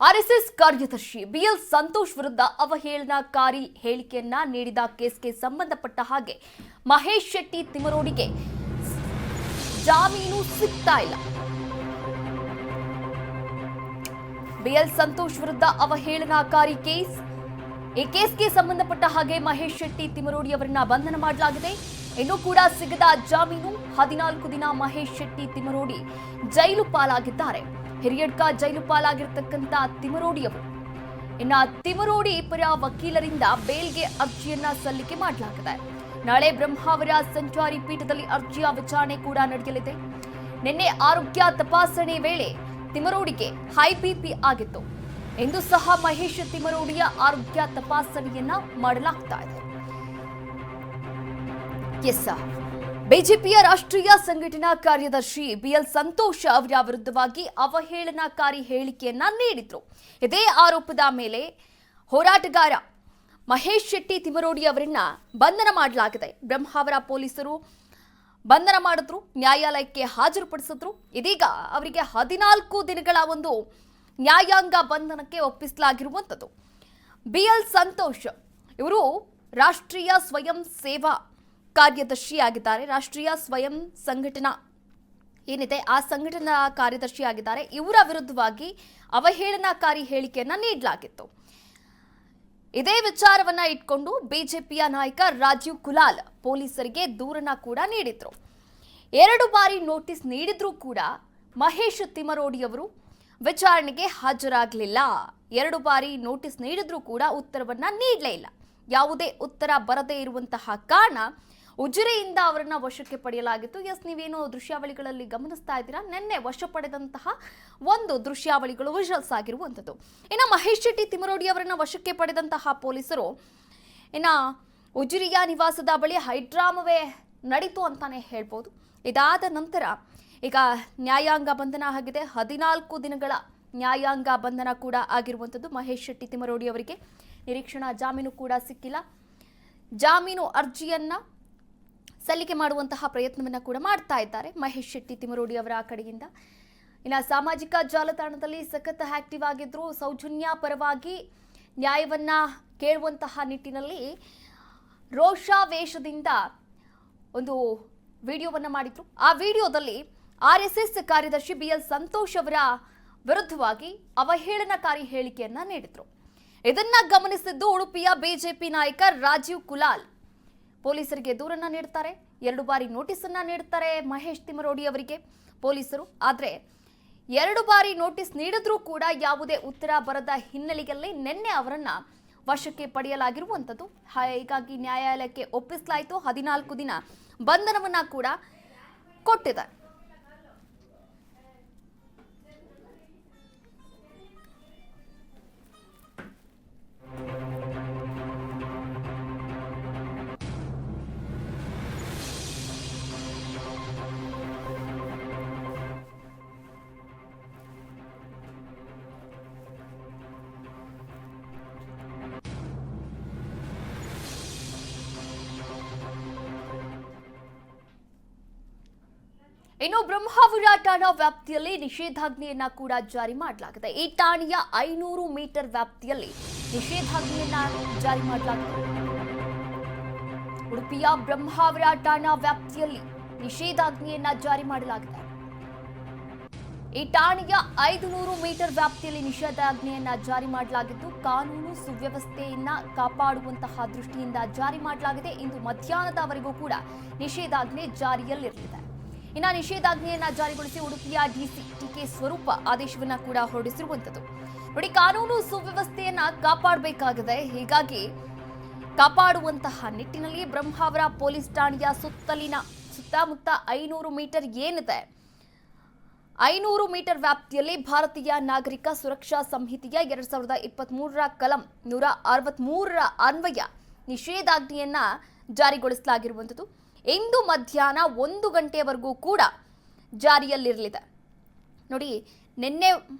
RSS ಕಾರ್ಯದರ್ಶಿ B L Santosh ವಿರುದ್ಧ ಅವಹೇಳನಕಾರಿ ಹೇಳಿಕೆಯನ್ನ ನೀಡಿದ ಕೇಸ್ಗೆ ಸಂಬಂಧಪಟ್ಟ ಹಾಗೆ ಮಹೇಶ್ ಶೆಟ್ಟಿ ತಿಮರೋಡಿಗೆ ಜಾಮೀನು ಸಿಗ್ತಾ ಇಲ್ಲ. ಬಿಎಲ್ ಸಂತೋಷ್ ವಿರುದ್ಧ ಅವಹೇಳನಕಾರಿ ಕೇಸ್. ಈ ಕೇಸ್ಗೆ ಸಂಬಂಧಪಟ್ಟ ಹಾಗೆ ಮಹೇಶ್ ಶೆಟ್ಟಿ ತಿಮರೋಡಿ ಅವರನ್ನ ಬಂಧನ ಮಾಡಲಾಗಿದೆ. ಇನ್ನೂ ಕೂಡ ಸಿಗದ ಜಾಮೀನು. 14 ದಿನ ಮಹೇಶ್ ಶೆಟ್ಟಿ ತಿಮರೋಡಿ ಜೈಲು ಪಾಲಾಗಿದ್ದಾರೆ. ಹಿರಿಯಡ್ಕ ಜೈಲು ಪಾಲಾಗಿರ್ತಕ್ಕಂಥ ತಿಮರೋಡಿ ಅವರು ತಿಮರೋಡಿ ಪರ ವಕೀಲರಿಂದ ಬೇಲ್ಗೆ ಅರ್ಜಿಯನ್ನ ಸಲ್ಲಿಕೆ ಮಾಡಲಾಗಿದೆ. ನಾಳೆ ಬ್ರಹ್ಮಾವರ ಸಂಚಾರಿ ಪೀಠದಲ್ಲಿ ಅರ್ಜಿಯ ವಿಚಾರಣೆ ಕೂಡ ನಡೆಯಲಿದೆ. ನಿನ್ನೆ ಆರೋಗ್ಯ ತಪಾಸಣೆ ವೇಳೆ ತಿಮರೋಡಿಗೆ ಹೈ ಬಿಪಿ ಆಗಿತ್ತು. ಇಂದು ಸಹ ಮಹೇಶ್ ತಿಮರೋಡಿಯ ಆರೋಗ್ಯ ತಪಾಸಣೆಯನ್ನ ಮಾಡಲಾಗ್ತಾ ಇದೆ. ಬಿಜೆಪಿಯ ರಾಷ್ಟ್ರೀಯ ಸಂಘಟನಾ ಕಾರ್ಯದರ್ಶಿ ಬಿಎಲ್ ಸಂತೋಷ್ ಅವರ ವಿರುದ್ಧವಾಗಿ ಅವಹೇಳನಕಾರಿ ಹೇಳಿಕೆಯನ್ನ ನೀಡಿದ್ರು. ಇದೇ ಆರೋಪದ ಮೇಲೆ ಹೋರಾಟಗಾರ ಮಹೇಶ್ ಶೆಟ್ಟಿ ತಿಮರೋಡಿ ಅವರನ್ನ ಬಂಧನ ಮಾಡಲಾಗಿದೆ. ಬ್ರಹ್ಮಾವರ ಪೊಲೀಸರು ಬಂಧನ ಮಾಡಿದ್ರು, ನ್ಯಾಯಾಲಯಕ್ಕೆ ಹಾಜರುಪಡಿಸಿದ್ರು. ಇದೀಗ ಅವರಿಗೆ 14 ದಿನಗಳ ಒಂದು ನ್ಯಾಯಾಂಗ ಬಂಧನಕ್ಕೆ ಒಪ್ಪಿಸಲಾಗಿರುವಂಥದ್ದು. ಬಿಎಲ್ ಸಂತೋಷ್ ಇವರು ರಾಷ್ಟ್ರೀಯ ಸ್ವಯಂ ಸೇವಾ ಕಾರ್ಯದರ್ಶಿಯಾಗಿದ್ದಾರೆ. ರಾಷ್ಟ್ರೀಯ ಸ್ವಯಂ ಸಂಘಟನಾ ಏನಿದೆ ಆ ಸಂಘಟನಾ ಕಾರ್ಯದರ್ಶಿಯಾಗಿದ್ದಾರೆ. ಇವರ ವಿರುದ್ಧವಾಗಿ ಅವಹೇಳನಕಾರಿ ಹೇಳಿಕೆಯನ್ನ ನೀಡಲಾಗಿತ್ತು. ಇದೇ ವಿಚಾರವನ್ನ ಇಟ್ಕೊಂಡು ಬಿಜೆಪಿಯ ನಾಯಕ ರಾಜೀವ್ ಕುಲಾಲ್ ಪೊಲೀಸರಿಗೆ ದೂರನ್ನ ಕೂಡ ನೀಡಿದ್ರು. 2 ಬಾರಿ ನೋಟಿಸ್ ನೀಡಿದ್ರೂ ಕೂಡ ಮಹೇಶ್ ತಿಮರೋಡಿ ಅವರು ವಿಚಾರಣೆಗೆ ಹಾಜರಾಗಲಿಲ್ಲ. 2 ಬಾರಿ ನೋಟಿಸ್ ನೀಡಿದ್ರೂ ಕೂಡ ಉತ್ತರವನ್ನ ನೀಡಲೇ ಇಲ್ಲ. ಯಾವುದೇ ಉತ್ತರ ಬರದೇ ಇರುವಂತಹ ಕಾರಣ ಉಜಿರೆಯಿಂದ ಅವರನ್ನ ವಶಕ್ಕೆ ಪಡೆಯಲಾಗಿತ್ತು. ನೀವೇನು ದೃಶ್ಯಾವಳಿಗಳಲ್ಲಿ ಗಮನಿಸ್ತಾ ಇದ್ದೀರಾ, ನಿನ್ನೆ ವಶ ಪಡೆದಂತಹ ಒಂದು ದೃಶ್ಯಾವಳಿಗಳು ವಿಜುವಲ್ಸ್ ಆಗಿರುವಂಥದ್ದು. ಇನ್ನು ಮಹೇಶ್ ಶೆಟ್ಟಿ ತಿಮರೋಡಿ ಅವರನ್ನ ವಶಕ್ಕೆ ಪಡೆದಂತಹ ಪೊಲೀಸರು ಉಜಿರೆಯ ನಿವಾಸದ ಬಳಿ ಹೈಡ್ರಾಮವೇ ನಡೀತು ಅಂತಾನೆ ಹೇಳ್ಬೋದು. ಇದಾದ ನಂತರ ಈಗ ನ್ಯಾಯಾಂಗ ಬಂಧನ ಆಗಿದೆ. 14 ದಿನಗಳ ನ್ಯಾಯಾಂಗ ಬಂಧನ ಕೂಡ ಆಗಿರುವಂಥದ್ದು. ಮಹೇಶ್ ಶೆಟ್ಟಿ ತಿಮರೋಡಿ ಅವರಿಗೆ ನಿರೀಕ್ಷಣಾ ಜಾಮೀನು ಕೂಡ ಸಿಕ್ಕಿಲ್ಲ. ಜಾಮೀನು ಅರ್ಜಿಯನ್ನ ಸಲ್ಲಿಕೆ ಮಾಡುವಂತಹ ಪ್ರಯತ್ನವನ್ನ ಕೂಡ ಮಾಡ್ತಾ ಇದ್ದಾರೆ ಮಹೇಶ್ ಶೆಟ್ಟಿ ತಿಮರೋಡಿ ಅವರ ಕಡೆಯಿಂದ. ಇನ್ನು ಸಾಮಾಜಿಕ ಜಾಲತಾಣದಲ್ಲಿ ಸಖತ್ ಆಕ್ಟಿವ್ ಆಗಿದ್ರು. ಸೌಜನ್ಯ ಪರವಾಗಿ ನ್ಯಾಯವನ್ನ ಕೇಳುವಂತಹ ನಿಟ್ಟಿನಲ್ಲಿ ರೋಷಾವೇಶದಿಂದ ಒಂದು ವಿಡಿಯೋವನ್ನ ಮಾಡಿದ್ರು. ಆ ವಿಡಿಯೋದಲ್ಲಿ ಆರ್ಎಸ್ಎಸ್ ಕಾರ್ಯದರ್ಶಿ ಬಿಎಲ್ ಸಂತೋಷ್ ಅವರ ವಿರುದ್ಧವಾಗಿ ಅವಹೇಳನಕಾರಿ ಹೇಳಿಕೆಯನ್ನ ನೀಡಿದ್ರು. ಇದನ್ನ ಗಮನಿಸಿದ್ದು ಉಡುಪಿಯ ಬಿಜೆಪಿ ನಾಯಕ ರಾಜೀವ್ ಕುಲಾಲ್ ಪೊಲೀಸರಿಗೆ ದೂರನ್ನ ನೀಡ್ತಾರೆ. 2 ಬಾರಿ ನೋಟಿಸ್ ಅನ್ನ ನೀಡ್ತಾರೆ ಮಹೇಶ್ ತಿಮರೋಡಿ ಅವರಿಗೆ ಪೊಲೀಸರು. ಆದ್ರೆ 2 ಬಾರಿ ನೋಟಿಸ್ ನೀಡಿದ್ರೂ ಕೂಡ ಯಾವುದೇ ಉತ್ತರ ಬರದ ಹಿನ್ನೆಲೆಯಲ್ಲಿ ನಿನ್ನೆ ಅವರನ್ನ ವಶಕ್ಕೆ ಪಡೆಯಲಾಗಿರುವಂಥದ್ದು. ಹೀಗಾಗಿ ನ್ಯಾಯಾಲಯಕ್ಕೆ ಒಪ್ಪಿಸಲಾಯಿತು. 14 ದಿನ ಬಂಧನವನ್ನ ಕೂಡ ಕೊಟ್ಟಿದೆ. ಇನ್ನು ಬ್ರಹ್ಮಾವರ ಠಾಣಾ ವ್ಯಾಪ್ತಿಯಲ್ಲಿ ನಿಷೇಧಾಜ್ಞೆಯನ್ನ ಕೂಡ ಜಾರಿ ಮಾಡಲಾಗಿದೆ. ಈ ಠಾಣೆಯ 500 ಮೀಟರ್ ವ್ಯಾಪ್ತಿಯಲ್ಲಿ ನಿಷೇಧಾಜ್ಞೆಯನ್ನ ಜಾರಿ ಮಾಡಲಾಗಿದೆ. ಉಡುಪಿಯ ಬ್ರಹ್ಮಾವರ ಠಾಣಾ ವ್ಯಾಪ್ತಿಯಲ್ಲಿ ನಿಷೇಧಾಜ್ಞೆಯನ್ನ ಜಾರಿ ಮಾಡಲಾಗಿದೆ. ಈ ಠಾಣೆಯ 500 ಮೀಟರ್ ವ್ಯಾಪ್ತಿಯಲ್ಲಿ ನಿಷೇಧಾಜ್ಞೆಯನ್ನ ಜಾರಿ ಮಾಡಲಾಗಿದ್ದು, ಕಾನೂನು ಸುವ್ಯವಸ್ಥೆಯನ್ನ ಕಾಪಾಡುವಂತಹ ದೃಷ್ಟಿಯಿಂದ ಜಾರಿ ಮಾಡಲಾಗಿದೆ. ಇಂದು ಮಧ್ಯಾಹ್ನದವರೆಗೂ ಕೂಡ ನಿಷೇಧಾಜ್ಞೆ ಜಾರಿಯಲ್ಲಿರಲಿದೆ. ಇನ್ನು ನಿಷೇಧಾಜ್ಞೆಯನ್ನ ಜಾರಿಗೊಳಿಸಿ ಉಡುಪಿಯ ಡಿಸಿ ಟಿಕೆ ಸ್ವರೂಪ ಆದೇಶವನ್ನ ಕೂಡ ಹೊರಡಿಸಿರುವಂಥದ್ದು. ನೋಡಿ, ಕಾನೂನು ಸುವ್ಯವಸ್ಥೆಯನ್ನ ಕಾಪಾಡಬೇಕಾಗಿದೆ. ಹೀಗಾಗಿ ಕಾಪಾಡುವಂತಹ ನಿಟ್ಟಿನಲ್ಲಿ ಬ್ರಹ್ಮಾವರ ಪೊಲೀಸ್ ಠಾಣೆಯ ಸುತ್ತಮುತ್ತ 500 ಮೀಟರ್ ಏನಿದೆ, 500 ಮೀಟರ್ ವ್ಯಾಪ್ತಿಯಲ್ಲಿ ಭಾರತೀಯ ನಾಗರಿಕ ಸುರಕ್ಷಾ ಸಂಹಿತೆಯ 2023ರ ಕಲಂ 163ರ ಅನ್ವಯ ನಿಷೇಧಾಜ್ಞೆಯನ್ನ ಜಾರಿಗೊಳಿಸಲಾಗಿರುವಂಥದ್ದು. ಇಂದು ಮಧ್ಯಾಹ್ನ 1 ಗಂಟೆಯವರೆಗೂ ಕೂಡ ಜಾರಿಯಲ್ಲಿರಲಿದೆ. ನೋಡಿ, ನಿನ್ನೆ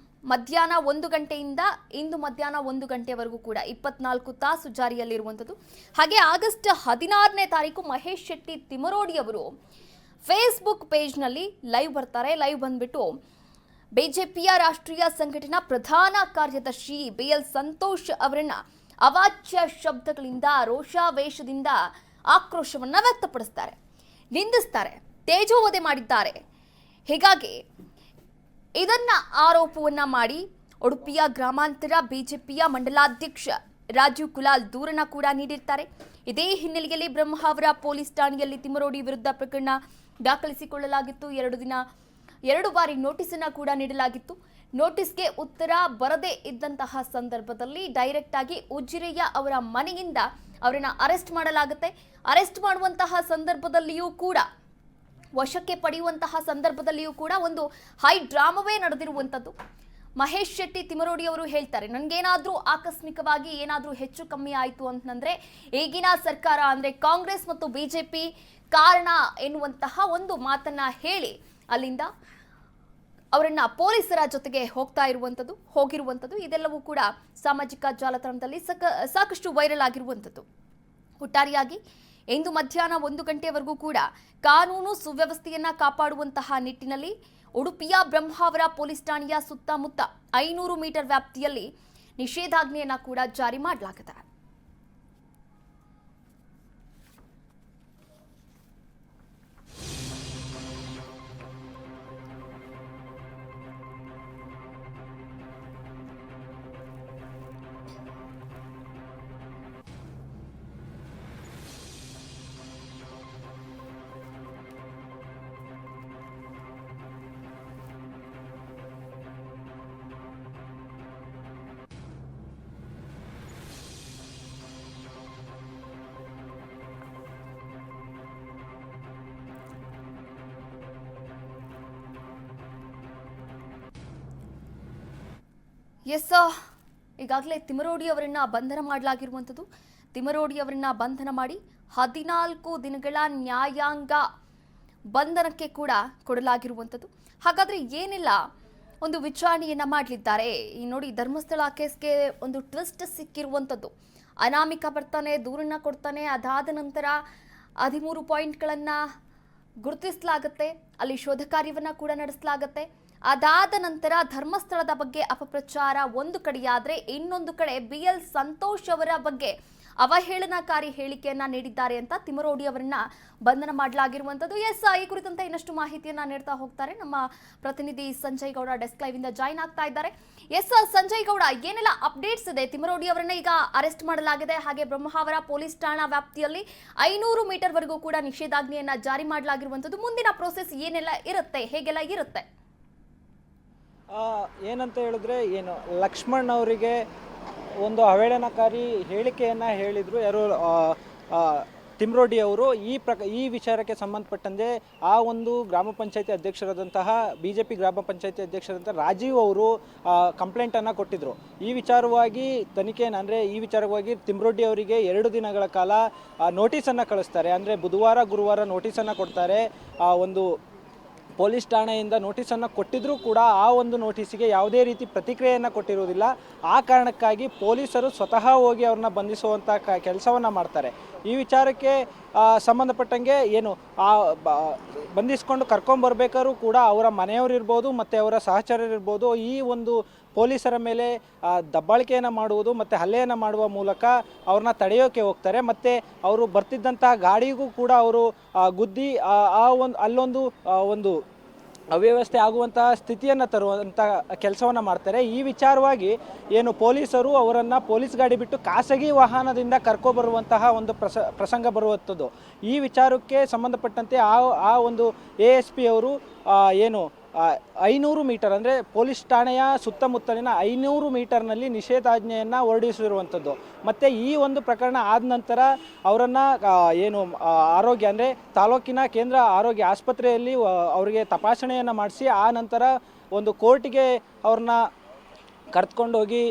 ಮಧ್ಯಾಹ್ನ 1 ಗಂಟೆಯಿಂದ ಇಂದು ಮಧ್ಯಾಹ್ನ 1 ಗಂಟೆವರೆಗೂ ಕೂಡ 24 ತಾಸು ಜಾರಿಯಲ್ಲಿರುವಂಥದ್ದು. ಹಾಗೆ ಆಗಸ್ಟ್ 16ನೇ ತಾರೀಕು ಮಹೇಶ್ ಶೆಟ್ಟಿ ತಿಮರೋಡಿ ಅವರು ಫೇಸ್ಬುಕ್ ಪೇಜ್ನಲ್ಲಿ ಲೈವ್ ಬರ್ತಾರೆ. ಲೈವ್ ಬಂದ್ಬಿಟ್ಟು ಬಿಜೆಪಿಯ ರಾಷ್ಟ್ರೀಯ ಸಂಘಟನಾ ಪ್ರಧಾನ ಕಾರ್ಯದರ್ಶಿ ಬಿಎಲ್ ಸಂತೋಷ್ ಅವರನ್ನ ಅವಾಚ್ಯ ಶಬ್ದಗಳಿಂದ ರೋಷಾವೇಶದಿಂದ ಆಕ್ರೋಶವನ್ನ ವ್ಯಕ್ತಪಡಿಸ್ತಾರೆ, ನಿಂದಿಸ್ತಾರೆ, ತೇಜೋವಧೆ ಮಾಡಿದ್ದಾರೆ. ಹೀಗಾಗಿ ಇದನ್ನ ಆರೋಪವನ್ನ ಮಾಡಿ ಉಡುಪಿಯ ಗ್ರಾಮಾಂತರ ಬಿಜೆಪಿಯ ಮಂಡಲಾಧ್ಯಕ್ಷ ರಾಜೀವ್ ಕುಲಾಲ್ ದೂರನ್ನ ಕೂಡ ನೀಡಿರ್ತಾರೆ. ಇದೇ ಹಿನ್ನೆಲೆಯಲ್ಲಿ ಬ್ರಹ್ಮಾವರ ಪೊಲೀಸ್ ಠಾಣೆಯಲ್ಲಿ ತಿಮರೋಡಿ ವಿರುದ್ಧ ಪ್ರಕರಣ ದಾಖಲಿಸಿಕೊಳ್ಳಲಾಗಿತ್ತು. 2 ಬಾರಿ ನೋಟಿಸ್ ಅನ್ನ ಕೂಡ ನೀಡಲಾಗಿತ್ತು. ನೋಟಿಸ್ಗೆ ಉತ್ತರ ಬರದೇ ಇದ್ದಂತಹ ಸಂದರ್ಭದಲ್ಲಿ ಡೈರೆಕ್ಟ್ ಆಗಿ ಉಜಿರೆಯ ಅವರ ಮನೆಯಿಂದ ಅವರನ್ನ ಅರೆಸ್ಟ್ ಮಾಡಲಾಗುತ್ತೆ. ಅರೆಸ್ಟ್ ಮಾಡುವಂತಹ ಸಂದರ್ಭದಲ್ಲಿಯೂ ಕೂಡ, ವಶಕ್ಕೆ ಪಡೆಯುವಂತಹ ಸಂದರ್ಭದಲ್ಲಿಯೂ ಕೂಡ ಒಂದು ಹೈ ಡ್ರಾಮವೇ ನಡೆದಿರುವಂಥದ್ದು. ಮಹೇಶ್ ಶೆಟ್ಟಿ ತಿಮರೋಡಿ ಅವರು ಹೇಳ್ತಾರೆ, ನನಗೇನಾದ್ರೂ ಆಕಸ್ಮಿಕವಾಗಿ ಏನಾದ್ರೂ ಹೆಚ್ಚು ಕಮ್ಮಿ ಆಯಿತು ಅಂತಂದ್ರೆ ಈಗಿನ ಸರ್ಕಾರ ಅಂದ್ರೆ ಕಾಂಗ್ರೆಸ್ ಮತ್ತು ಬಿಜೆಪಿ ಕಾರಣ ಎನ್ನುವಂತಹ ಒಂದು ಮಾತನ್ನ ಹೇಳಿ ಅಲ್ಲಿಂದ ಅವರನ್ನ ಪೊಲೀಸರ ಜೊತೆಗೆ ಹೋಗಿರುವಂಥದ್ದು ಇದೆಲ್ಲವೂ ಕೂಡ ಸಾಮಾಜಿಕ ಜಾಲತಾಣದಲ್ಲಿ ಸಾಕಷ್ಟು ವೈರಲ್ ಆಗಿರುವಂಥದ್ದು. ಒಟ್ಟಾರೆಯಾಗಿ ಇಂದು ಮಧ್ಯಾಹ್ನ 1 ಗಂಟೆವರೆಗೂ ಕೂಡ ಕಾನೂನು ಸುವ್ಯವಸ್ಥೆಯನ್ನ ಕಾಪಾಡುವಂತಹ ನಿಟ್ಟಿನಲ್ಲಿ ಉಡುಪಿಯ ಬ್ರಹ್ಮಾವರ ಪೊಲೀಸ್ ಠಾಣೆಯ ಸುತ್ತಮುತ್ತ 500 ಮೀಟರ್ ವ್ಯಾಪ್ತಿಯಲ್ಲಿ ನಿಷೇಧಾಜ್ಞೆಯನ್ನ ಕೂಡ ಜಾರಿ ಮಾಡಲಾಗಿದೆ. ಈಗಾಗಲೇ ತಿಮರೋಡಿ ಅವರನ್ನ ಬಂಧನ ಮಾಡಲಾಗಿರುವಂಥದ್ದು. ತಿಮರೋಡಿ ಅವರನ್ನ ಬಂಧನ ಮಾಡಿ 14 ದಿನಗಳ ನ್ಯಾಯಾಂಗ ಬಂಧನಕ್ಕೆ ಕೂಡ ಕೊಡಲಾಗಿರುವಂಥದ್ದು. ಹಾಗಾದ್ರೆ ಏನೆಲ್ಲ ಒಂದು ವಿಚಾರಣೆಯನ್ನ ಮಾಡಲಿದ್ದಾರೆ ಈ ನೋಡಿ, ಧರ್ಮಸ್ಥಳ ಕೇಸ್ಗೆ ಒಂದು ಟ್ವಿಸ್ಟ್ ಸಿಕ್ಕಿರುವಂಥದ್ದು. ಅನಾಮಿಕ ಬರ್ತಾನೆ, ದೂರನ್ನ ಕೊಡ್ತಾನೆ, ಅದಾದ ನಂತರ 13 ಪಾಯಿಂಟ್ಗಳನ್ನ ಗುರುತಿಸಲಾಗುತ್ತೆ, ಅಲ್ಲಿ ಶೋಧ ಕಾರ್ಯವನ್ನ ಕೂಡ ನಡೆಸಲಾಗುತ್ತೆ. ಅದಾದ ನಂತರ ಧರ್ಮಸ್ಥಳದ ಬಗ್ಗೆ ಅಪಪ್ರಚಾರ ಒಂದು ಕಡೆಯಾದ್ರೆ, ಇನ್ನೊಂದು ಕಡೆ ಬಿಎಲ್ ಸಂತೋಷ್ ಅವರ ಬಗ್ಗೆ ಅವಹೇಳನಕಾರಿ ಹೇಳಿಕೆಯನ್ನ ನೀಡಿದ್ದಾರೆ ಅಂತ ತಿಮರೋಡಿ ಅವರನ್ನ ಬಂಧನ ಮಾಡಲಾಗಿರುವಂಥದ್ದು. ಈ ಕುರಿತಂತೆ ಇನ್ನಷ್ಟು ಮಾಹಿತಿಯನ್ನ ನೀಡ್ತಾ ಹೋಗ್ತಾರೆ ನಮ್ಮ ಪ್ರತಿನಿಧಿ ಸಂಜಯ್ ಗೌಡ. ಡೆಸ್ಕ್ ಲೈವ್ ಇಂದ ಜಾಯಿನ್ ಆಗ್ತಾ ಇದ್ದಾರೆ. ಸಂಜಯ್ ಗೌಡ, ಏನೆಲ್ಲ ಅಪ್ಡೇಟ್ಸ್ ಇದೆ? ತಿಮರೋಡಿ ಅವರನ್ನ ಈಗ ಅರೆಸ್ಟ್ ಮಾಡಲಾಗಿದೆ, ಹಾಗೆ ಬ್ರಹ್ಮಾವರ ಪೊಲೀಸ್ ಠಾಣಾ ವ್ಯಾಪ್ತಿಯಲ್ಲಿ 500 ಮೀಟರ್ ವರೆಗೂ ಕೂಡ ನಿಷೇಧಾಜ್ಞೆಯನ್ನ ಜಾರಿ ಮಾಡಲಾಗಿರುವಂಥದ್ದು. ಮುಂದಿನ ಪ್ರೋಸೆಸ್ ಏನೆಲ್ಲ ಇರುತ್ತೆ, ಹೇಗೆಲ್ಲ ಇರುತ್ತೆ? ಏನಂತ ಹೇಳಿದ್ರೆ, ಲಕ್ಷ್ಮಣ್ ಅವರಿಗೆ ಒಂದು ಅವಹೇಳನಕಾರಿ ಹೇಳಿಕೆಯನ್ನು ಹೇಳಿದರು ಯಾರು, ತಿಮ್ರೋಡಿ ಅವರು. ಈ ವಿಚಾರಕ್ಕೆ ಸಂಬಂಧಪಟ್ಟಂತೆ ಆ ಒಂದು ಗ್ರಾಮ ಪಂಚಾಯತಿ ಅಧ್ಯಕ್ಷರಾದಂತಹ BJP ಗ್ರಾಮ ಪಂಚಾಯತಿ ಅಧ್ಯಕ್ಷರಾದಂತಹ ರಾಜೀವ್ ಅವರು ಕಂಪ್ಲೇಂಟನ್ನು ಕೊಟ್ಟಿದ್ದರು. ಈ ವಿಚಾರವಾಗಿ ತನಿಖೆಯನ್ನು, ಅಂದರೆ ಈ ವಿಚಾರವಾಗಿ ತಿಮ್ರೋಡಿ ಅವರಿಗೆ 2 ದಿನಗಳ ಕಾಲ ನೋಟಿಸನ್ನು ಕಳಿಸ್ತಾರೆ. ಅಂದರೆ ಬುಧವಾರ ಗುರುವಾರ ನೋಟಿಸನ್ನು ಕೊಡ್ತಾರೆ. ಒಂದು ಪೊಲೀಸ್ ಠಾಣೆಯಿಂದ ನೋಟಿಸನ್ನು ಕೊಟ್ಟಿದ್ರೂ ಕೂಡ ಆ ಒಂದು ನೋಟಿಸಿಗೆ ಯಾವುದೇ ರೀತಿ ಪ್ರತಿಕ್ರಿಯೆಯನ್ನು ಕೊಟ್ಟಿರುವುದಿಲ್ಲ. ಆ ಕಾರಣಕ್ಕಾಗಿ ಪೊಲೀಸರು ಸ್ವತಃ ಹೋಗಿ ಅವ್ರನ್ನ ಬಂಧಿಸುವಂಥ ಕೆಲಸವನ್ನು ಮಾಡ್ತಾರೆ. ಈ ವಿಚಾರಕ್ಕೆ ಸಂಬಂಧಪಟ್ಟಂಗೆ ಬಂಧಿಸ್ಕೊಂಡು ಕರ್ಕೊಂಬರ್ಬೇಕಾದ್ರೂ ಕೂಡ ಅವರ ಮನೆಯವರಿರ್ಬೋದು ಮತ್ತು ಅವರ ಸಹಚರರಿರ್ಬೋದು ಈ ಒಂದು ಪೊಲೀಸರ ಮೇಲೆ ದಬ್ಬಾಳಿಕೆಯನ್ನು ಮಾಡುವುದು ಮತ್ತು ಹಲ್ಲೆಯನ್ನು ಮಾಡುವ ಮೂಲಕ ಅವ್ರನ್ನ ತಡೆಯೋಕ್ಕೆ ಹೋಗ್ತಾರೆ. ಮತ್ತು ಅವರು ಬರ್ತಿದ್ದಂಥ ಗಾಡಿಗೂ ಕೂಡ ಅವರು ಗುದ್ದಿ ಅಲ್ಲೊಂದು ಒಂದು ಅವ್ಯವಸ್ಥೆ ಆಗುವಂತಹ ಸ್ಥಿತಿಯನ್ನು ತರುವಂಥ ಕೆಲಸವನ್ನು ಮಾಡ್ತಾರೆ. ಈ ವಿಚಾರವಾಗಿ ಪೊಲೀಸರು ಅವರನ್ನು ಪೊಲೀಸ್ ಗಾಡಿ ಬಿಟ್ಟು ಖಾಸಗಿ ವಾಹನದಿಂದ ಕರ್ಕೊಬರುವಂತಹ ಒಂದು ಪ್ರಸಂಗ ಬರುವಂಥದ್ದು. ಈ ವಿಚಾರಕ್ಕೆ ಸಂಬಂಧಪಟ್ಟಂತೆ ಆ ಒಂದು ASP ಅವರು 500 ಮೀಟರ್, ಅಂದರೆ ಪೊಲೀಸ್ ಠಾಣೆಯ ಸುತ್ತಮುತ್ತಲಿನ 500 ಮೀಟರ್ನಲ್ಲಿ ನಿಷೇಧಾಜ್ಞೆಯನ್ನು ಹೊರಡಿಸಿರುವಂಥದ್ದು. ಮತ್ತು ಈ ಒಂದು ಪ್ರಕರಣ ಆದ ನಂತರ ಅವರನ್ನು ಆರೋಗ್ಯ, ಅಂದರೆ ತಾಲೂಕಿನ ಕೇಂದ್ರ ಆರೋಗ್ಯ ಆಸ್ಪತ್ರೆಯಲ್ಲಿ ಅವರಿಗೆ ತಪಾಸಣೆಯನ್ನು ಮಾಡಿಸಿ ಆ ನಂತರ ಒಂದು ಕೋರ್ಟಿಗೆ ಅವ್ರನ್ನ ಕರೆದುಕೊಂಡೋಗಿ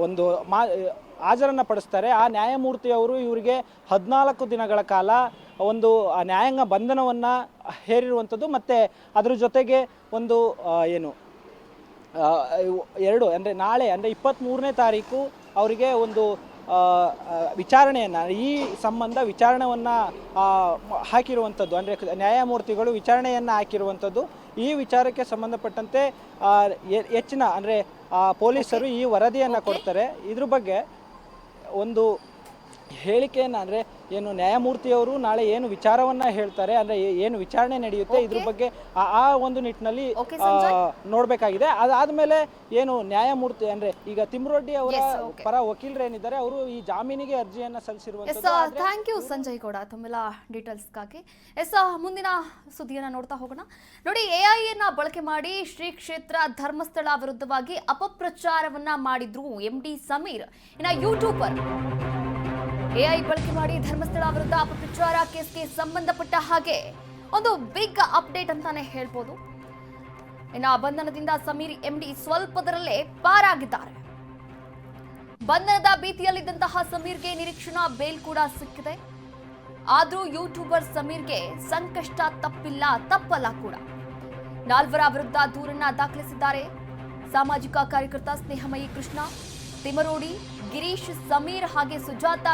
ಒಂದು ಹಾಜರನ್ನು ಪಡಿಸ್ತಾರೆ. ಆ ನ್ಯಾಯಮೂರ್ತಿಯವರು ಇವರಿಗೆ 14 ದಿನಗಳ ಕಾಲ ಒಂದು ನ್ಯಾಯಾಂಗ ಬಂಧನವನ್ನು ಹೇರಿರುವಂಥದ್ದು. ಮತ್ತು ಅದ್ರ ಜೊತೆಗೆ ಒಂದು ಅಂದರೆ ನಾಳೆ, ಅಂದರೆ 23ನೇ ತಾರೀಕು ಅವರಿಗೆ ಒಂದು ವಿಚಾರಣೆಯನ್ನು, ಈ ಸಂಬಂಧ ವಿಚಾರಣೆಯನ್ನು ಹಾಕಿರುವಂಥದ್ದು, ಅಂದರೆ ನ್ಯಾಯಮೂರ್ತಿಗಳು ವಿಚಾರಣೆಯನ್ನು ಹಾಕಿರುವಂಥದ್ದು. ಈ ವಿಚಾರಕ್ಕೆ ಸಂಬಂಧಪಟ್ಟಂತೆ ಹೆಚ್ಚಿನ ಅಂದರೆ ಪೊಲೀಸರು ಈ ವರದಿಯನ್ನು ಕೊಡ್ತಾರೆ. ಇದ್ರ ಬಗ್ಗೆ ಒಂದು ಹೇಳಿಕೆಯನ್ನು ಅಂದರೆ ಏನು ನ್ಯಾಯಮೂರ್ತಿಯವರು ನಾಳೆ ಏನು ವಿಚಾರವನ್ನು ಹೇಳ್ತಾರೆ, ಅಂದರೆ ಏನು ವಿಚಾರಣೆ ನಡೆಯುತ್ತೆ ಇದ್ರ ಬಗ್ಗೆ ಆ ಒಂದು ನಿಟ್ಟಿನಲ್ಲಿ ನೋಡಬೇಕಾಗಿದೆ. ಅದಾದಮೇಲೆ ಏನು ನ್ಯಾಯಮೂರ್ತಿ ಅಂದರೆ ಈಗ ತಿಮ್ರೋಡಿ ಅವರ ಪರ ವಕೀಲರೇನಿದ್ದಾರೆ ಅವರು ಈ ಜಾಮೀನಿಗೆ ಅರ್ಜಿಯನ್ನು ಸಲ್ಲಿಸಿರುವಂಥದ್ದು. ಥ್ಯಾಂಕ್ ಯು ಸಂಜಯ್ ಗೌಡ ತಮ್ಮೆಲ್ಲ ಡೀಟೇಲ್ಸ್ಗಾಗಿ. ಮುಂದಿನ ಸುದ್ದಿಯನ್ನ ನೋಡ್ತಾ ಹೋಗೋಣ. ನೋಡಿ, ಎಐನ ಬಳಕೆ ಮಾಡಿ ಶ್ರೀ ಕ್ಷೇತ್ರ ಧರ್ಮಸ್ಥಳ ವಿರುದ್ಧವಾಗಿ ಅಪಪ್ರಚಾರವನ್ನ ಮಾಡಿದ್ರು MD ಸಮೀರ್. ಇನ್ನ ಯೂಟ್ಯೂಬರ್ ಎಐ ಬಳಕೆ ಮಾಡಿ ಧರ್ಮಸ್ಥಳ ವಿರುದ್ಧ ಅಪಪ್ರಚಾರ ಕೇಸ್ಗೆ ಸಂಬಂಧಪಟ್ಟ ಹಾಗೆ ಒಂದು ಬಿಗ್ ಅಪ್ಡೇಟ್ ಅಂತಾನೆ ಹೇಳ್ಬೋದು. ಇನ್ನು ಬಂಧನದಿಂದ ಸಮೀರ್ MD ಸ್ವಲ್ಪದರಲ್ಲೇ ಪಾರಾಗಿದ್ದಾರೆ. ಬಂಧನದ ಭೀತಿಯಲ್ಲಿದ್ದಂತಹ ಸಮೀರ್ಗೆ ನಿರೀಕ್ಷಣಾ ಬೇಲ್ ಕೂಡ ಸಿಕ್ಕಿದೆ. ಆದ್ರೂ ಯೂಟ್ಯೂಬರ್ ಸಮೀರ್ಗೆ ಸಂಕಷ್ಟ ತಪ್ಪಲ್ಲ ಕೂಡ. 4 ವಿರುದ್ಧ ದೂರನ್ನ ದಾಖಲಿಸಿದ್ದಾರೆ. ಸಾಮಾಜಿಕ ಕಾರ್ಯಕರ್ತ ಸ್ನೇಹಮಯಿ ಕೃಷ್ಣ, ತಿಮರೋಡಿ, ಗಿರೀಶ್, ಸಮೀರ್ ಹಾಗೆ ಸುಜಾತ